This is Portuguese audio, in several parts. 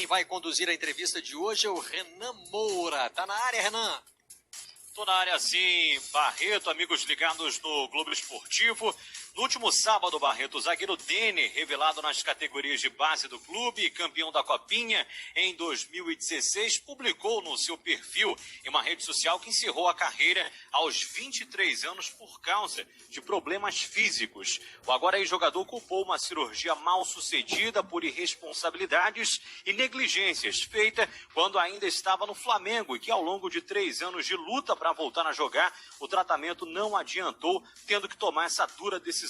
vai conduzir a entrevista de hoje é o Renan Moura. Tá na área, Renan? Tô na área sim, Barreto, amigos ligados no Globo Esportivo. No último sábado, Barreto, o zagueiro Denner, revelado nas categorias de base do clube e campeão da Copinha em 2016, publicou no seu perfil em uma rede social que encerrou a carreira aos 23 anos por causa de problemas físicos. O agora ex-jogador culpou uma cirurgia mal sucedida por irresponsabilidades e negligências feita quando ainda estava no Flamengo e que ao longo de 3 anos de luta para voltar a jogar, o tratamento não adiantou, tendo que tomar essa dura decisão.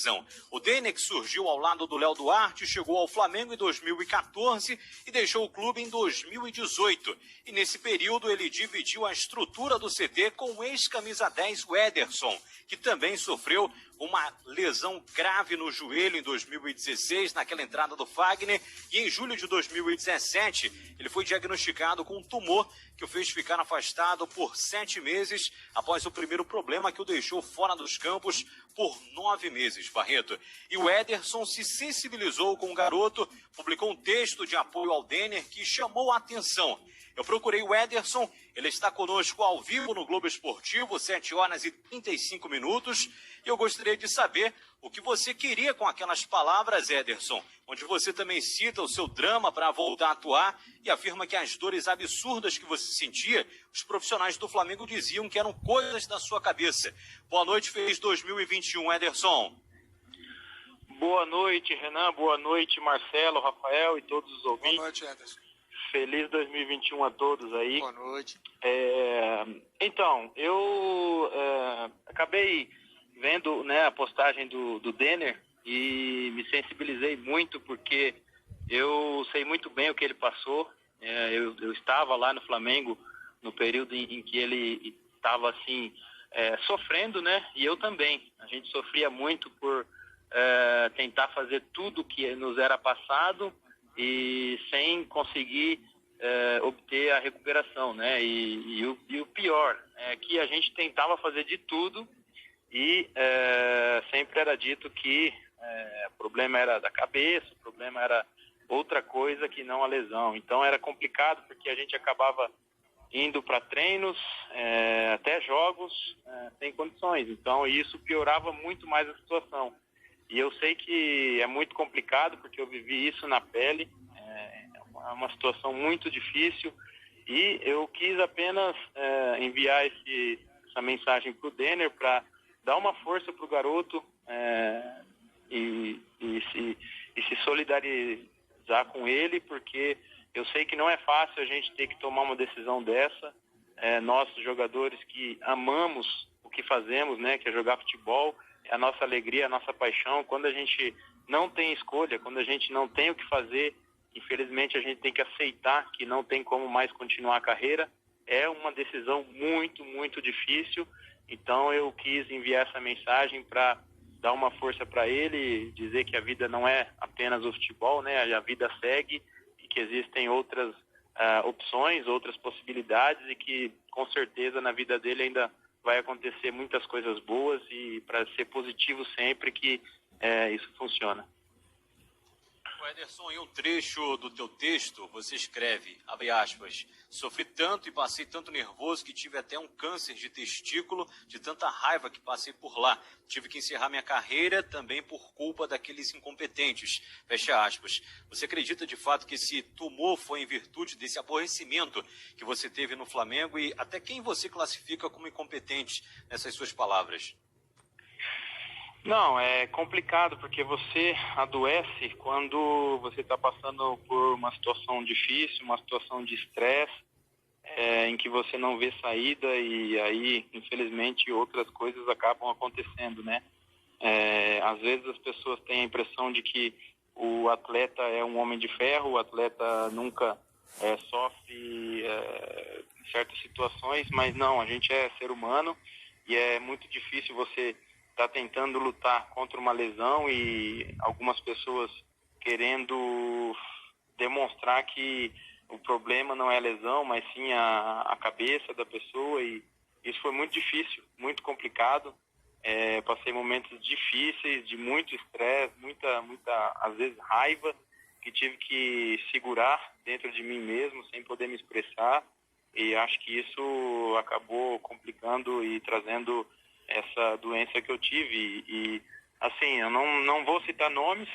O Denner, que surgiu ao lado do Léo Duarte, chegou ao Flamengo em 2014 e deixou o clube em 2018. E nesse período ele dividiu a estrutura do CT com o ex-camisa 10, o Ederson, que também sofreu uma lesão grave no joelho em 2016, naquela entrada do Fagner, e em julho de 2017 ele foi diagnosticado com um tumor que o fez ficar afastado por 7 meses após o primeiro problema que o deixou fora dos campos por 9 meses, Barreto. E o Ederson se sensibilizou com o garoto, publicou um texto de apoio ao Denner que chamou a atenção. Eu procurei o Ederson, ele está conosco ao vivo no Globo Esportivo, 7 horas e 35 minutos, e eu gostaria de saber o que você queria com aquelas palavras, Ederson, onde você também cita o seu drama para voltar a atuar e afirma que as dores absurdas que você sentia, os profissionais do Flamengo diziam que eram coisas da sua cabeça. Boa noite, feliz 2021, Ederson. Boa noite, Renan, boa noite, Marcelo, Rafael e todos os ouvintes. Boa noite, Ederson. Feliz 2021 a todos aí. Boa noite. Então, eu acabei vendo, né, a postagem do Denner e me sensibilizei muito porque eu sei muito bem o que ele passou. Eu estava lá no Flamengo no período em que ele estava assim, sofrendo, né? E eu também. A gente sofria muito por tentar fazer tudo que nos era passado e sem conseguir obter a recuperação, né? E o pior é que a gente tentava fazer de tudo e sempre era dito que o problema era da cabeça, o problema era outra coisa que não a lesão. Então era complicado porque a gente acabava indo para treinos, até jogos, sem condições. Então isso piorava muito mais a situação. E eu sei que é muito complicado porque eu vivi isso na pele, é uma situação muito difícil e eu quis apenas enviar essa mensagem para o Denner para dar uma força para o garoto e se solidarizar com ele, porque eu sei que não é fácil a gente ter que tomar uma decisão dessa. Nós, jogadores que amamos o que fazemos, né, que é jogar futebol, a nossa alegria, a nossa paixão, quando a gente não tem escolha, quando a gente não tem o que fazer, infelizmente a gente tem que aceitar que não tem como mais continuar a carreira. É uma decisão muito, muito difícil. Então eu quis enviar essa mensagem para dar uma força para ele, dizer que a vida não é apenas o futebol, né? A vida segue e que existem outras opções, outras possibilidades e que com certeza na vida dele ainda vai acontecer muitas coisas boas e para ser positivo sempre que isso funciona. Ederson, em um trecho do teu texto, você escreve, abre aspas, sofri tanto e passei tanto nervoso que tive até um câncer de testículo, de tanta raiva que passei por lá. Tive que encerrar minha carreira também por culpa daqueles incompetentes. Fecha aspas. Você acredita de fato que esse tumor foi em virtude desse aborrecimento que você teve no Flamengo e até quem você classifica como incompetente nessas suas palavras? Não, é complicado porque você adoece quando você está passando por uma situação difícil, uma situação de estresse, em que você não vê saída e aí, infelizmente, outras coisas acabam acontecendo, né? Às vezes as pessoas têm a impressão de que o atleta é um homem de ferro, o atleta nunca sofre em certas situações, mas não, a gente é ser humano e é muito difícil você está tentando lutar contra uma lesão e algumas pessoas querendo demonstrar que o problema não é a lesão, mas sim a cabeça da pessoa, e isso foi muito difícil, muito complicado. Passei momentos difíceis, de muito estresse, muita às vezes raiva, que tive que segurar dentro de mim mesmo, sem poder me expressar, e acho que isso acabou complicando e trazendo essa doença que eu tive. E assim, eu não vou citar nomes,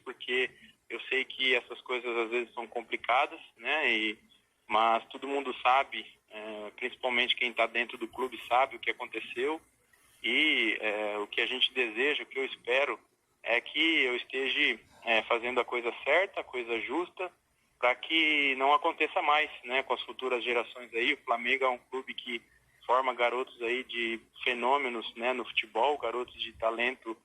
porque eu sei que essas coisas às vezes são complicadas, né? Mas todo mundo sabe, principalmente quem está dentro do clube sabe o que aconteceu, e o que a gente deseja, o que eu espero é que eu esteja fazendo a coisa certa, a coisa justa, para que não aconteça mais, né, com as futuras gerações aí. O Flamengo é um clube que forma garotos aí de fenômenos, né, no futebol, garotos de talento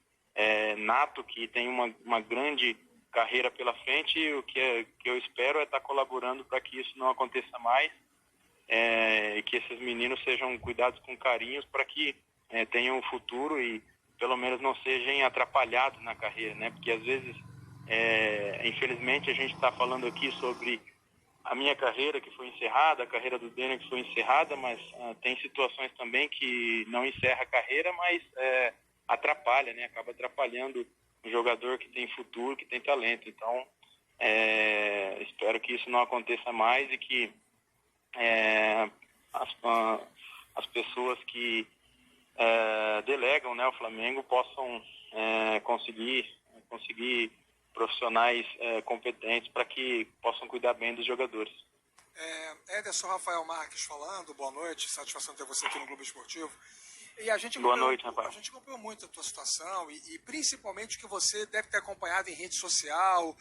nato, que tem uma grande carreira pela frente, e o que eu espero é estar colaborando para que isso não aconteça mais, e que esses meninos sejam cuidados com carinhos para que tenham um futuro e pelo menos não sejam atrapalhados na carreira, né? Porque às vezes, infelizmente, a gente está falando aqui sobre a minha carreira que foi encerrada, a carreira do Denner que foi encerrada, mas tem situações também que não encerra a carreira, mas atrapalha, né? Acaba atrapalhando um jogador que tem futuro, que tem talento. Então, espero que isso não aconteça mais e que as pessoas que delegam, né, o Flamengo possam conseguir profissionais competentes para que possam cuidar bem dos jogadores. Ederson Rafael Marques falando, boa noite, satisfação ter você aqui no Globo Esportivo. E a gente Boa noite, rapaz. A gente acompanhou muito a tua situação e principalmente que você deve ter acompanhado em rede social,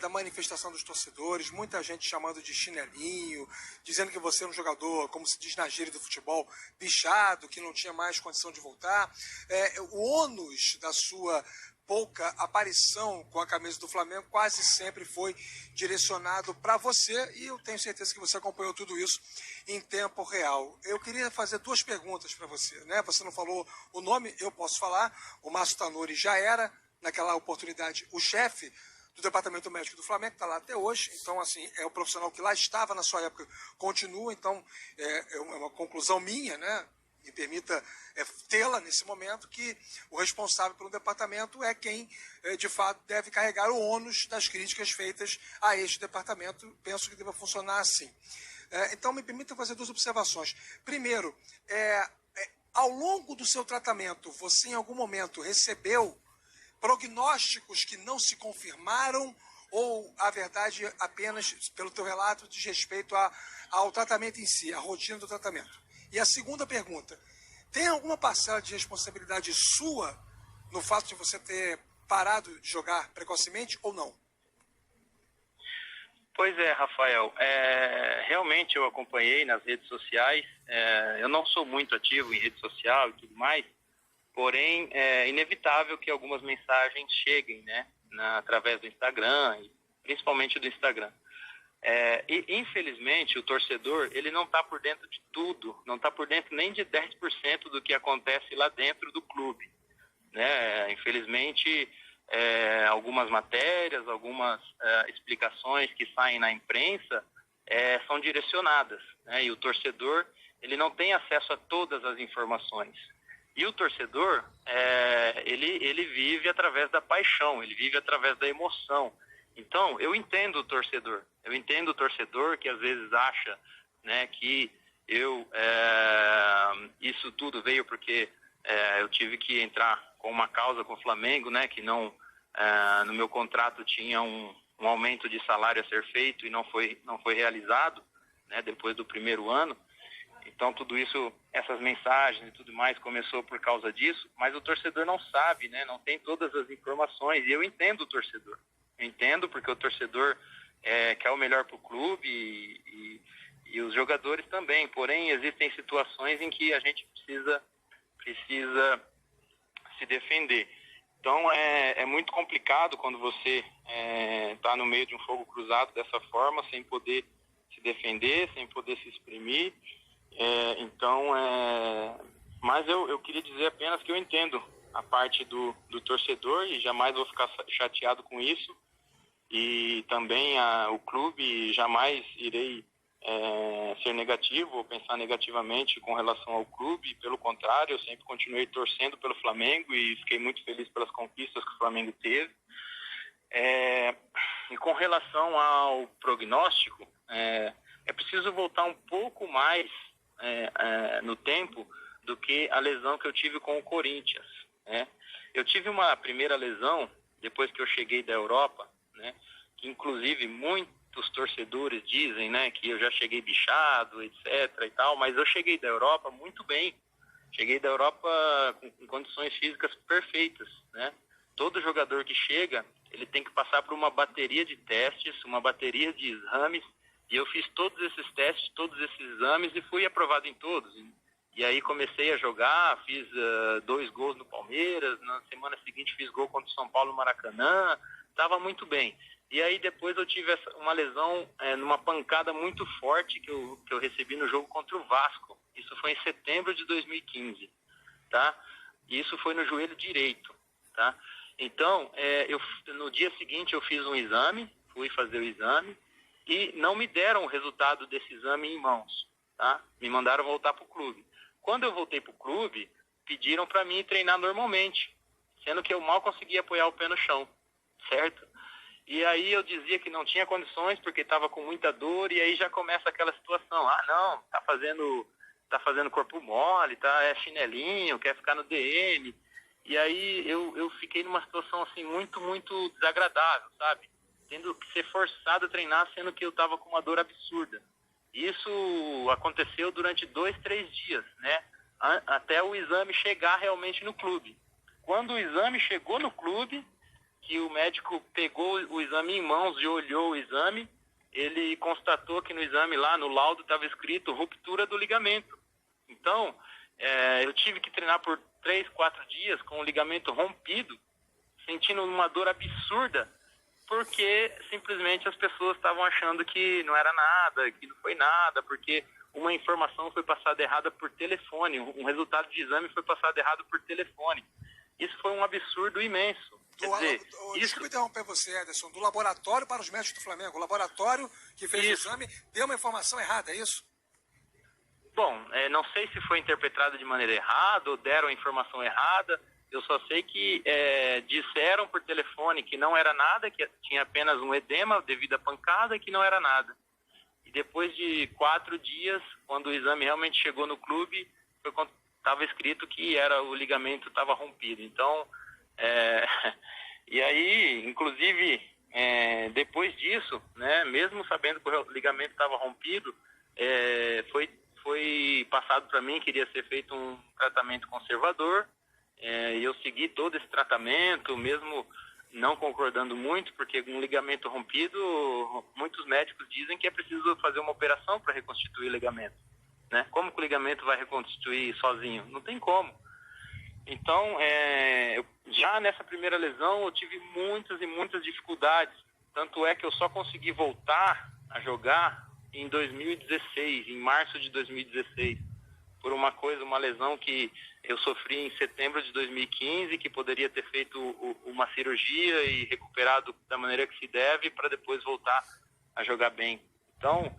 da manifestação dos torcedores, muita gente chamando de chinelinho, dizendo que você é um jogador, como se diz na gíria do futebol, bichado, que não tinha mais condição de voltar. O ônus da sua pouca aparição com a camisa do Flamengo quase sempre foi direcionado para você, e eu tenho certeza que você acompanhou tudo isso em tempo real. Eu queria fazer duas perguntas para você, né? Você não falou o nome, eu posso falar. O Márcio Tanuri já era, naquela oportunidade, o chefe do Departamento Médico do Flamengo, está lá até hoje. Então, assim, é o profissional que lá estava na sua época, continua. Então, é uma conclusão minha, né? Me permita tê-la nesse momento, que o responsável pelo departamento é quem, de fato, deve carregar o ônus das críticas feitas a este departamento. Penso que deva funcionar assim. Então, me permita fazer duas observações. Primeiro, ao longo do seu tratamento, você em algum momento recebeu prognósticos que não se confirmaram, ou a verdade apenas, pelo teu relato, diz respeito ao tratamento em si, à rotina do tratamento? E a segunda pergunta, tem alguma parcela de responsabilidade sua no fato de você ter parado de jogar precocemente ou não? Pois é, Rafael, realmente eu acompanhei nas redes sociais, eu não sou muito ativo em rede social e tudo mais, porém é inevitável que algumas mensagens cheguem, né, através do Instagram, principalmente do Instagram. E infelizmente o torcedor, ele não está por dentro de tudo, não está por dentro nem de 10% do que acontece lá dentro do clube, né? Infelizmente, algumas matérias, algumas explicações que saem na imprensa são direcionadas, né? E o torcedor, ele não tem acesso a todas as informações. E o torcedor, ele vive através da paixão, ele vive através da emoção. Então, eu entendo o torcedor que às vezes acha, né, que isso tudo veio porque eu tive que entrar com uma causa com o Flamengo, né, que não, no meu contrato tinha um aumento de salário a ser feito e não foi realizado, né, depois do primeiro ano. Então, tudo isso, essas mensagens e tudo mais começou por causa disso, mas o torcedor não sabe, né, não tem todas as informações, e eu entendo o torcedor. Eu entendo porque o torcedor quer o melhor para o clube e os jogadores também. Porém, existem situações em que a gente precisa se defender. Então, é muito complicado quando você está no meio de um fogo cruzado dessa forma, sem poder se defender, sem poder se exprimir. Mas eu queria dizer apenas que eu entendo a parte do torcedor e jamais vou ficar chateado com isso. E também o clube, jamais irei ser negativo ou pensar negativamente com relação ao clube. Pelo contrário, eu sempre continuei torcendo pelo Flamengo e fiquei muito feliz pelas conquistas que o Flamengo teve. E com relação ao prognóstico, é preciso voltar um pouco mais no tempo do que a lesão que eu tive com o Corinthians, né? Eu tive uma primeira lesão depois que eu cheguei da Europa, né? Que inclusive muitos torcedores dizem, né, que eu já cheguei bichado, etc. e tal, mas eu cheguei da Europa muito bem. Cheguei da Europa com condições físicas perfeitas, né? Todo jogador que chega, ele tem que passar por uma bateria de testes, uma bateria de exames, e eu fiz todos esses testes, todos esses exames e fui aprovado em todos. E aí comecei a jogar, fiz 2 gols no Palmeiras, na semana seguinte fiz gol contra o São Paulo no Maracanã, estava muito bem. E aí depois eu tive uma lesão numa pancada muito forte que eu recebi no jogo contra o Vasco. Isso foi em setembro de 2015, tá? E isso foi no joelho direito, tá? Então, no dia seguinte eu fiz um exame, fui fazer o exame, e não me deram o resultado desse exame em mãos, tá? Me mandaram voltar para o clube. Quando eu voltei para o clube, pediram para mim treinar normalmente, sendo que eu mal conseguia apoiar o pé no chão, certo? E aí eu dizia que não tinha condições porque estava com muita dor, e aí já começa aquela situação, não, tá fazendo corpo mole, é chinelinho, quer ficar no DM. E aí eu fiquei numa situação assim muito, muito desagradável, sabe? Tendo que ser forçado a treinar, sendo que eu estava com uma dor absurda. Isso aconteceu durante 2, 3 dias, né? Até o exame chegar realmente no clube. Quando o exame chegou no clube, que o médico pegou o exame em mãos e olhou o exame, ele constatou que no exame lá, no laudo, estava escrito ruptura do ligamento. Então, eu tive que treinar por 3, 4 dias com o ligamento rompido, sentindo uma dor absurda, porque simplesmente as pessoas estavam achando que não era nada, que não foi nada, porque uma informação foi passada errada por telefone, um resultado de exame foi passado errado por telefone. Isso foi um absurdo imenso. Desculpa interromper você, Ederson, do laboratório para os médicos do Flamengo. O laboratório que fez o exame deu uma informação errada, é isso? Bom, não sei se foi interpretado de maneira errada ou deram a informação errada. Eu só sei que disseram por telefone que não era nada, que tinha apenas um edema devido à pancada e que não era nada. E depois de 4 dias, quando o exame realmente chegou no clube, foi quando estava escrito que o ligamento estava rompido. Então, e aí, inclusive, depois disso, né, mesmo sabendo que o ligamento estava rompido, foi passado para mim que iria ser feito um tratamento conservador, e eu segui todo esse tratamento, mesmo não concordando muito, porque um ligamento rompido, muitos médicos dizem que é preciso fazer uma operação para reconstituir o ligamento, né? Como que o ligamento vai reconstituir sozinho? Não tem como. Então, já nessa primeira lesão, eu tive muitas e muitas dificuldades. Tanto é que eu só consegui voltar a jogar em 2016, em março de 2016, por uma lesão que eu sofri em setembro de 2015, que poderia ter feito uma cirurgia e recuperado da maneira que se deve para depois voltar a jogar bem. Então,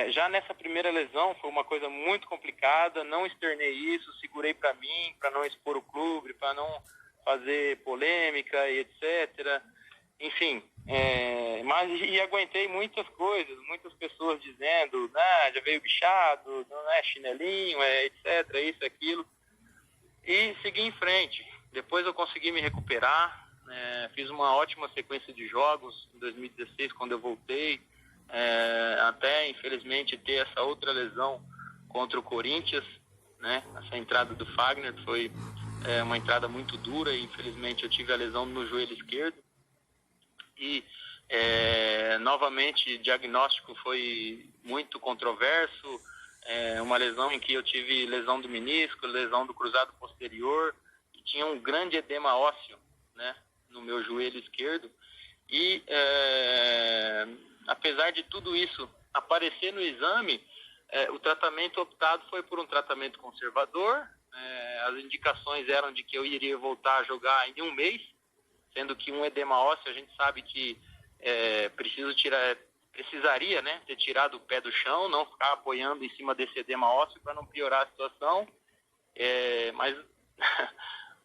já nessa primeira lesão foi uma coisa muito complicada, não externei isso, segurei para mim, para não expor o clube, para não fazer polêmica e etc. Enfim, e aguentei muitas coisas, muitas pessoas dizendo, já veio bichado, não é chinelinho, etc, isso, aquilo. E segui em frente. Depois eu consegui me recuperar, fiz uma ótima sequência de jogos em 2016, quando eu voltei, até infelizmente ter essa outra lesão contra o Corinthians, né? Essa entrada do Fagner foi uma entrada muito dura e infelizmente eu tive a lesão no joelho esquerdo. E novamente o diagnóstico foi muito controverso, uma lesão em que eu tive lesão do menisco, lesão do cruzado posterior, e tinha um grande edema ósseo, né, no meu joelho esquerdo. E apesar de tudo isso aparecer no exame, o tratamento optado foi por um tratamento conservador. As indicações eram de que eu iria voltar a jogar em 1 mês, sendo que um edema ósseo a gente sabe que precisaria, né, ter tirado o pé do chão, não ficar apoiando em cima desse edema ósseo para não piorar a situação. Mas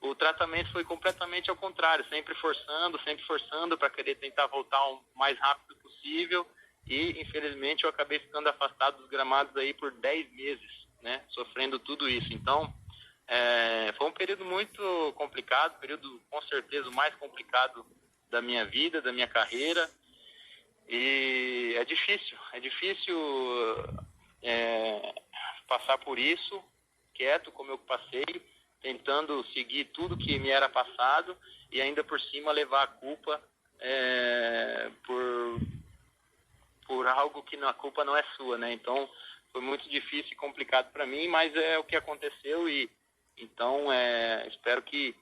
o tratamento foi completamente ao contrário, sempre forçando para querer tentar voltar o mais rápido possível, e infelizmente eu acabei ficando afastado dos gramados aí por 10 meses, né, sofrendo tudo isso. Então, foi um período muito complicado, período com certeza o mais complicado da minha vida, da minha carreira, e é difícil passar por isso, quieto como eu passei, tentando seguir tudo que me era passado e ainda por cima levar a culpa por algo que a culpa não é sua, né? Então foi muito difícil e complicado para mim, mas é o que aconteceu, e então espero que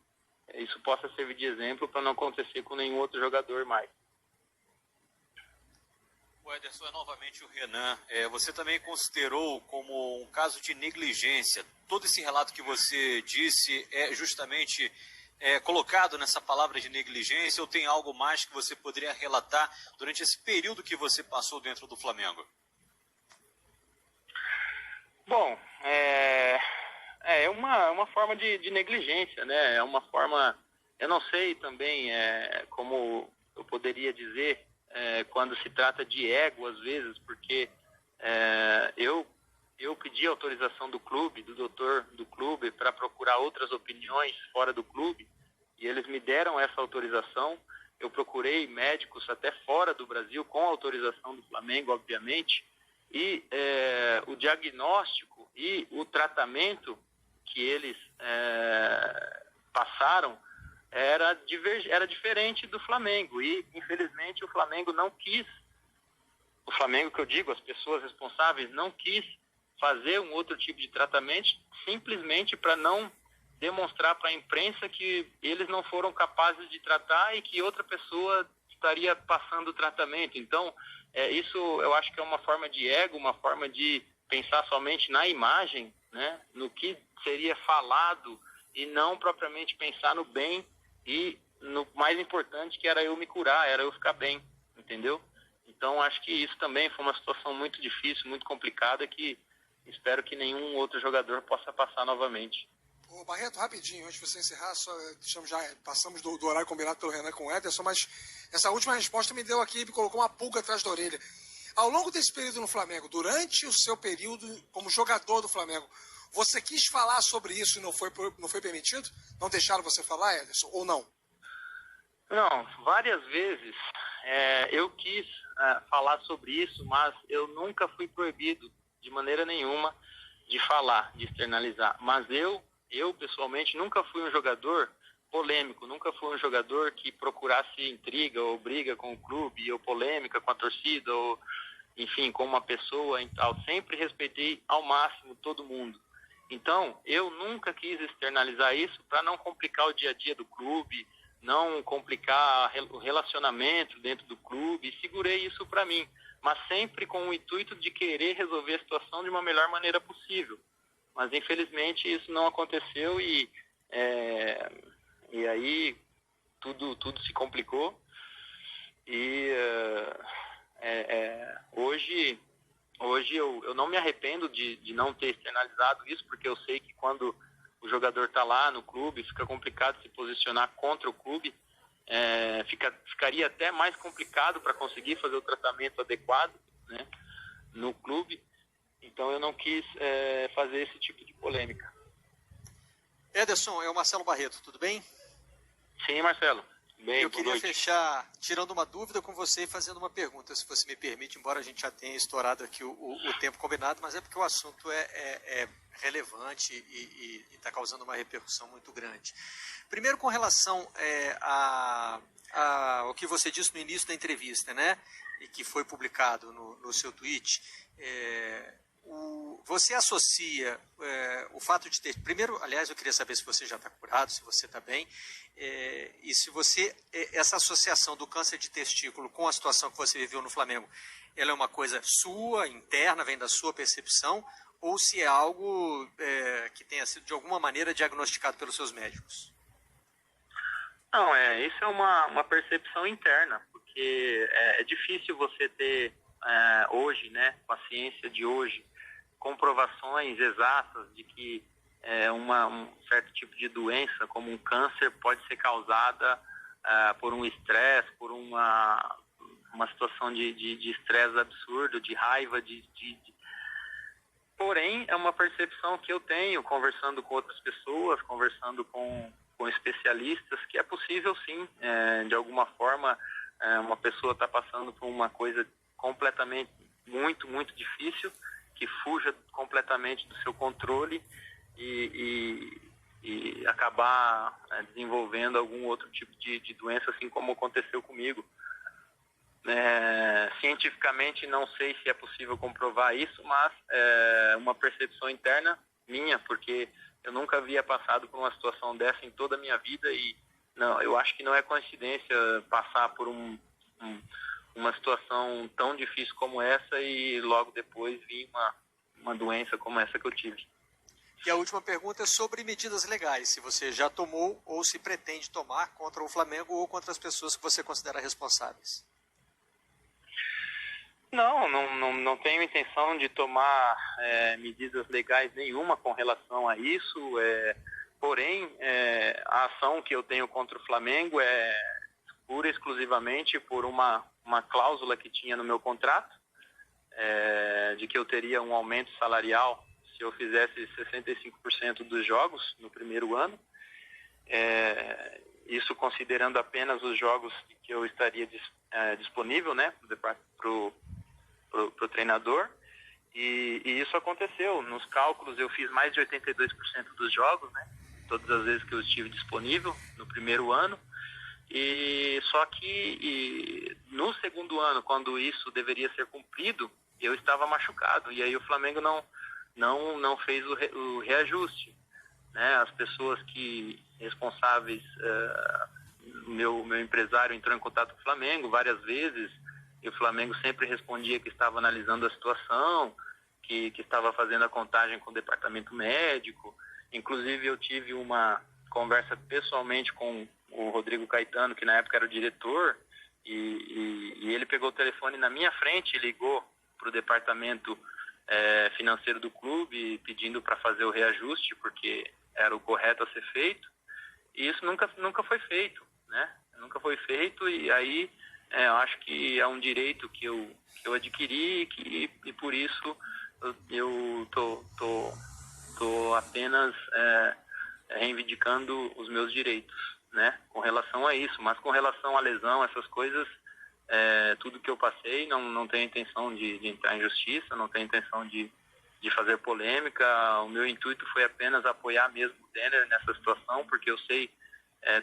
isso possa servir de exemplo para não acontecer com nenhum outro jogador mais. O Ederson, é novamente o Renan. Você também considerou como um caso de negligência. Todo esse relato que você disse é justamente colocado nessa palavra de negligência, ou tem algo mais que você poderia relatar durante esse período que você passou dentro do Flamengo? Bom, é uma forma de negligência, né? É uma forma, eu não sei também como eu poderia dizer, quando se trata de ego, às vezes, porque eu pedi autorização do clube, do doutor do clube, para procurar outras opiniões fora do clube, e eles me deram essa autorização. Eu procurei médicos até fora do Brasil, com autorização do Flamengo, obviamente, e o diagnóstico e o tratamento que eles passaram era diferente do Flamengo, e infelizmente o Flamengo não quis, o Flamengo que eu digo, as pessoas responsáveis não quis fazer um outro tipo de tratamento, simplesmente para não demonstrar para a imprensa que eles não foram capazes de tratar e que outra pessoa estaria passando o tratamento. Então, isso eu acho que é uma forma de ego, uma forma de pensar somente na imagem, né, no que seria falado, e não propriamente pensar no bem e no mais importante, que era eu me curar, era eu ficar bem, entendeu? Então, acho que isso também foi uma situação muito difícil, muito complicada, que espero que nenhum outro jogador possa passar novamente. Ô Barreto, rapidinho, antes de você encerrar, passamos do horário combinado pelo Renan com o Ederson, mas essa última resposta me deu aqui, me colocou uma pulga atrás da orelha. Ao longo desse período no Flamengo, durante o seu período como jogador do Flamengo, você quis falar sobre isso e não foi permitido? Não deixaram você falar, Ederson, ou não? Não, várias vezes eu quis falar sobre isso, mas eu nunca fui proibido de maneira nenhuma de falar, de externalizar. Mas eu pessoalmente nunca fui um jogador polêmico, nunca fui um jogador que procurasse intriga ou briga com o clube, ou polêmica com a torcida, ou enfim, com uma pessoa e tal. Sempre respeitei ao máximo todo mundo. Então, eu nunca quis externalizar isso para não complicar o dia a dia do clube, não complicar o relacionamento dentro do clube, e segurei isso para mim, mas sempre com o intuito de querer resolver a situação de uma melhor maneira possível. Mas, infelizmente, isso não aconteceu, e aí tudo se complicou. E hoje eu não me arrependo de não ter externalizado isso, porque eu sei que quando o jogador está lá no clube, fica complicado se posicionar contra o clube, ficaria até mais complicado para conseguir fazer o tratamento adequado, né, no clube. Então eu não quis fazer esse tipo de polêmica. Ederson, é o Marcelo Barreto, tudo bem? Sim, Marcelo. Bem, eu queria fechar tirando uma dúvida com você e fazendo uma pergunta, se você me permite, embora a gente já tenha estourado aqui o tempo combinado, mas é porque o assunto é relevante e está causando uma repercussão muito grande. Primeiro, com relação ao que você disse no início da entrevista, né, e que foi publicado no seu tweet, você associa o fato de ter... Primeiro, aliás, eu queria saber se você já está curado, se você está bem, e se você... Essa associação do câncer de testículo com a situação que você viveu no Flamengo, ela é uma coisa sua, interna, vem da sua percepção, ou se é algo que tenha sido de alguma maneira diagnosticado pelos seus médicos? Não, isso é uma percepção interna, porque é difícil você ter hoje, né, com a ciência de hoje, comprovações exatas de que um certo tipo de doença, como um câncer, pode ser causada por um estresse, por uma situação de estresse absurdo, de raiva, Porém, é uma percepção que eu tenho, conversando com outras pessoas, conversando com especialistas, que é possível sim, de alguma forma, uma pessoa está passando por uma coisa completamente, muito, muito difícil, que fuja completamente do seu controle e acabar desenvolvendo algum outro tipo de doença, assim como aconteceu comigo. Cientificamente não sei se é possível comprovar isso, mas é uma percepção interna minha, porque eu nunca havia passado por uma situação dessa em toda a minha vida e não, eu acho que não é coincidência passar por uma situação tão difícil como essa e logo depois vir uma doença como essa que eu tive. E a última pergunta é sobre medidas legais, se você já tomou ou se pretende tomar contra o Flamengo ou contra as pessoas que você considera responsáveis. Não tenho intenção de tomar medidas legais nenhuma com relação a isso, porém, a ação que eu tenho contra o Flamengo é pura e exclusivamente por uma cláusula que tinha no meu contrato, de que eu teria um aumento salarial se eu fizesse 65% dos jogos no primeiro ano, isso considerando apenas os jogos que eu estaria disponível, né, pro treinador, e isso aconteceu. Nos cálculos eu fiz mais de 82% dos jogos, né, todas as vezes que eu estive disponível no primeiro ano, e só que no segundo ano, quando isso deveria ser cumprido, eu estava machucado, e aí o Flamengo não fez o reajuste, né? As pessoas responsáveis, meu empresário entrou em contato com o Flamengo várias vezes, e o Flamengo sempre respondia que estava analisando a situação, que estava fazendo a contagem com o departamento médico. Inclusive eu tive uma conversa pessoalmente com o Rodrigo Caetano, que na época era o diretor, e ele pegou o telefone na minha frente e ligou para o departamento financeiro do clube pedindo para fazer o reajuste, porque era o correto a ser feito, e isso nunca foi feito, né? Nunca foi feito, e aí eu acho que é um direito que eu adquiri e por isso eu tô apenas reivindicando os meus direitos, né? Com relação a isso, mas com relação à lesão, essas coisas, tudo que eu passei, não tenho intenção de entrar em justiça, não tenho intenção de fazer polêmica. O meu intuito foi apenas apoiar mesmo o Denner nessa situação, porque eu sei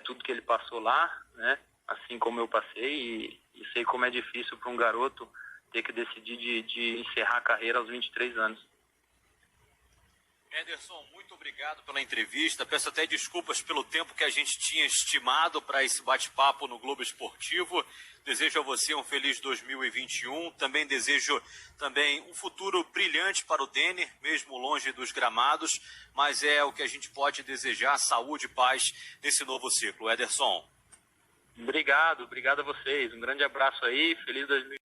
tudo que ele passou lá, né? Assim como eu passei, e sei como é difícil para um garoto ter que decidir de encerrar a carreira aos 23 anos. Ederson, muito obrigado pela entrevista. Peço até desculpas pelo tempo que a gente tinha estimado para esse bate-papo no Globo Esportivo. Desejo a você um feliz 2021. Também desejo um futuro brilhante para o Denner, mesmo longe dos gramados. Mas é o que a gente pode desejar, saúde e paz nesse novo ciclo. Ederson. Obrigado a vocês. Um grande abraço aí. Feliz 2021.